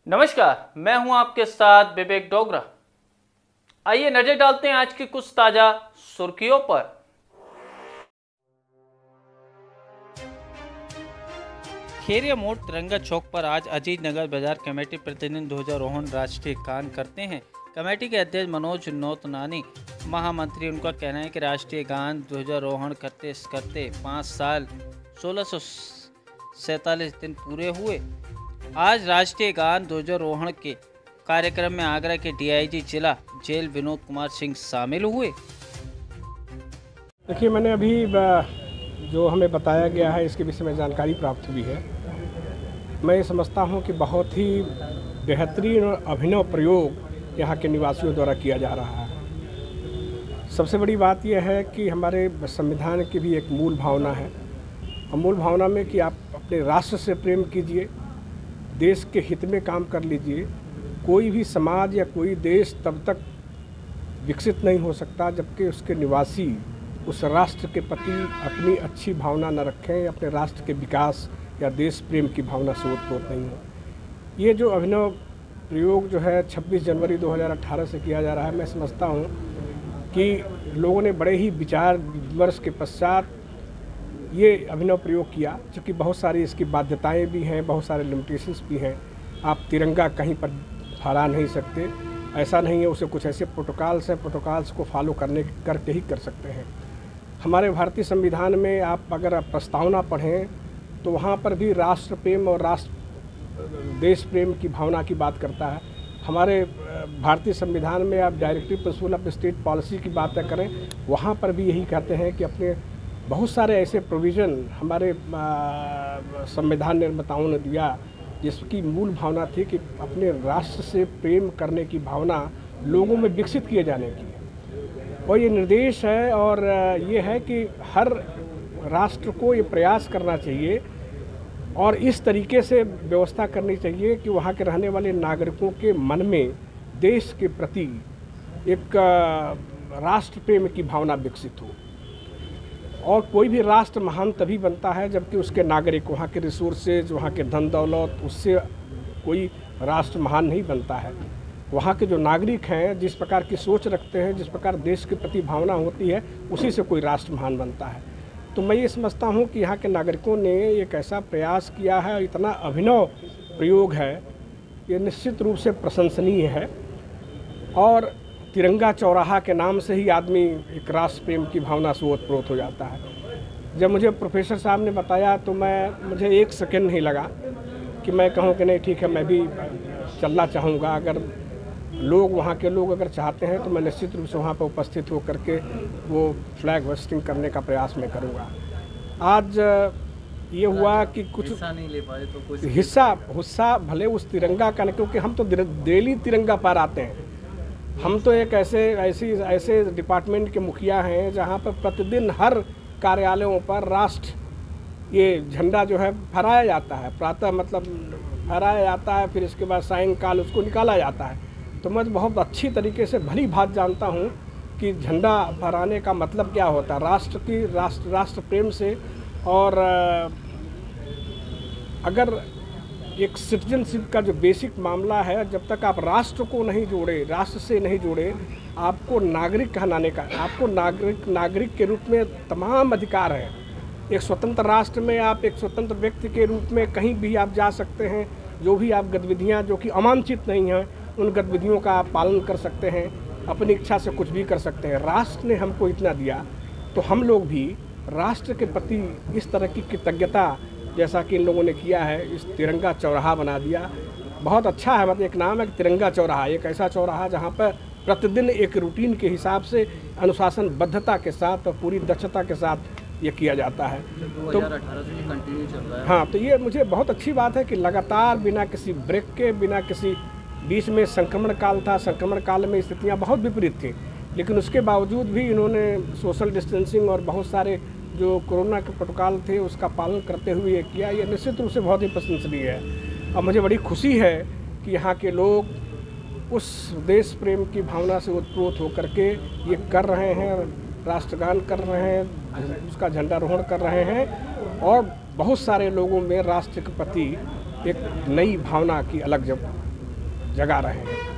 नमस्कार, मैं हूं आपके साथ विवेक डोगरा। आइए नजर डालते हैं आज की कुछ ताजा सुर्खियों पर। खेरिया मोड़ तिरंगा चौक पर आज अजीत नगर बाजार कमेटी प्रतिदिन ध्वजारोहण राष्ट्रीय गान करते हैं। कमेटी के अध्यक्ष मनोज नौतनानी महामंत्री, उनका कहना है कि राष्ट्रीय गान ध्वजारोहण करते करते 5 साल 1647 दिन पूरे हुए। आज राष्ट्रीय गान ध्वजारोहण के कार्यक्रम में आगरा के डीआईजी जिला जेल विनोद कुमार सिंह शामिल हुए। देखिए, मैंने अभी जो हमें बताया गया है इसके विषय में जानकारी प्राप्त हुई है। मैं ये समझता हूँ कि बहुत ही बेहतरीन और अभिनव प्रयोग यहाँ के निवासियों द्वारा किया जा रहा है। सबसे बड़ी बात यह है कि हमारे संविधान की भी एक मूल भावना है, और मूल भावना में कि आप अपने राष्ट्र से प्रेम कीजिए, देश के हित में काम कर लीजिए। कोई भी समाज या कोई देश तब तक विकसित नहीं हो सकता जबकि उसके निवासी उस राष्ट्र के प्रति अपनी अच्छी भावना न रखें, अपने राष्ट्र के विकास या देश प्रेम की भावना से ओतप्रोत नहीं हो। ये जो अभिनव प्रयोग जो है 26 जनवरी 2018 से किया जा रहा है, मैं समझता हूँ कि लोगों ने बड़े ही विचार विमर्श के पश्चात ये अभिनव प्रयोग किया, क्योंकि बहुत सारी इसकी बाध्यताएं भी हैं, बहुत सारे लिमिटेशंस भी हैं। आप तिरंगा कहीं पर फहरा नहीं सकते, ऐसा नहीं है। उसे कुछ ऐसे प्रोटोकॉल्स हैं, प्रोटोकॉल्स को फॉलो करके ही कर सकते हैं। हमारे भारतीय संविधान में आप अगर प्रस्तावना पढ़ें तो वहाँ पर भी राष्ट्र प्रेम और देश प्रेम की भावना की बात करता है। हमारे भारतीय संविधान में आप directive principle of state policy की बातें करें, वहाँ पर भी यही कहते हैं कि अपने बहुत सारे ऐसे प्रोविज़न हमारे संविधान निर्माताओं ने दिया जिसकी मूल भावना थी कि अपने राष्ट्र से प्रेम करने की भावना लोगों में विकसित किए जाने की। और ये निर्देश है और ये है कि हर राष्ट्र को ये प्रयास करना चाहिए और इस तरीके से व्यवस्था करनी चाहिए कि वहाँ के रहने वाले नागरिकों के मन में देश के प्रति एक राष्ट्र प्रेम की भावना विकसित हो। और कोई भी राष्ट्र महान तभी बनता है जबकि उसके नागरिक, वहाँ के रिसोर्सेज, वहाँ के धन दौलत, उससे कोई राष्ट्र महान नहीं बनता है। वहाँ के जो नागरिक हैं, जिस प्रकार की सोच रखते हैं, जिस प्रकार देश के प्रति भावना होती है, उसी से कोई राष्ट्र महान बनता है। तो मैं ये समझता हूँ कि यहाँ के नागरिकों ने एक ऐसा प्रयास किया है, इतना अभिनव प्रयोग है, ये निश्चित रूप से प्रशंसनीय है। और तिरंगा चौराहा के नाम से ही आदमी एक राष्ट्र प्रेम की भावना से ओतप्रोत हो जाता है। जब मुझे प्रोफेसर साहब ने बताया तो मुझे एक सेकंड नहीं लगा कि मैं कहूँ कि नहीं ठीक है, मैं भी चलना चाहूँगा। अगर वहाँ के लोग अगर चाहते हैं तो मैं निश्चित रूप से वहाँ पर उपस्थित होकर के वो फ्लैग होस्टिंग करने का प्रयास मैं करूँगा। आज ये हुआ कि कुछ हिस्सा नहीं ले पाए तो कुछ हिस्सा भले उस तिरंगा का नहीं, क्योंकि हम तो डेली तिरंगा पार आते हैं। हम तो एक ऐसे डिपार्टमेंट के मुखिया हैं जहाँ पर प्रतिदिन हर कार्यालयों पर राष्ट्र ये झंडा जो है फहराया जाता है। प्रातः मतलब फहराया जाता है, फिर इसके बाद सायंकाल उसको निकाला जाता है। तो मैं बहुत अच्छी तरीके से भली भात जानता हूँ कि झंडा फहराने का मतलब क्या होता है, राष्ट्र प्रेम से। और अगर एक सिटीजनशिप का जो बेसिक मामला है, जब तक आप राष्ट्र को नहीं जोड़े, राष्ट्र से नहीं जोड़े, आपको नागरिक कहलाने का, आपको नागरिक के रूप में तमाम अधिकार हैं। एक स्वतंत्र राष्ट्र में आप एक स्वतंत्र व्यक्ति के रूप में कहीं भी आप जा सकते हैं। जो भी आप गतिविधियां जो कि अवांछित नहीं हैं, उन गतिविधियों का आप पालन कर सकते हैं, अपनी इच्छा से कुछ भी कर सकते हैं। राष्ट्र ने हमको इतना दिया तो हम लोग भी राष्ट्र के प्रति इस तरह की कृतज्ञता, जैसा कि इन लोगों ने किया है, इस तिरंगा चौराहा बना दिया, बहुत अच्छा है। मतलब एक नाम है तिरंगा चौराहा, एक ऐसा चौराहा जहाँ पर प्रतिदिन एक रूटीन के हिसाब से अनुशासनबद्धता के साथ और पूरी दक्षता के साथ ये किया जाता है। 2018 से कंटिन्यू चल रहा है। हाँ, तो ये मुझे बहुत अच्छी बात है कि लगातार बिना किसी ब्रेक के, बिना किसी बीच में संक्रमण काल था, संक्रमण काल में स्थितियाँ बहुत विपरीत थी, लेकिन उसके बावजूद भी इन्होंने सोशल डिस्टेंसिंग और बहुत सारे जो कोरोना के प्रोटोकॉल थे उसका पालन करते हुए ये किया। ये निश्चित रूप से बहुत ही प्रशंसनीय है। और मुझे बड़ी खुशी है कि यहाँ के लोग उस देश प्रेम की भावना से ओतप्रोत होकर के ये कर रहे हैं, राष्ट्रगान कर रहे हैं, उसका झंडारोहण कर रहे हैं। और बहुत सारे लोगों में राष्ट्र के प्रति एक नई भावना की अलग जब जगा रहे हैं।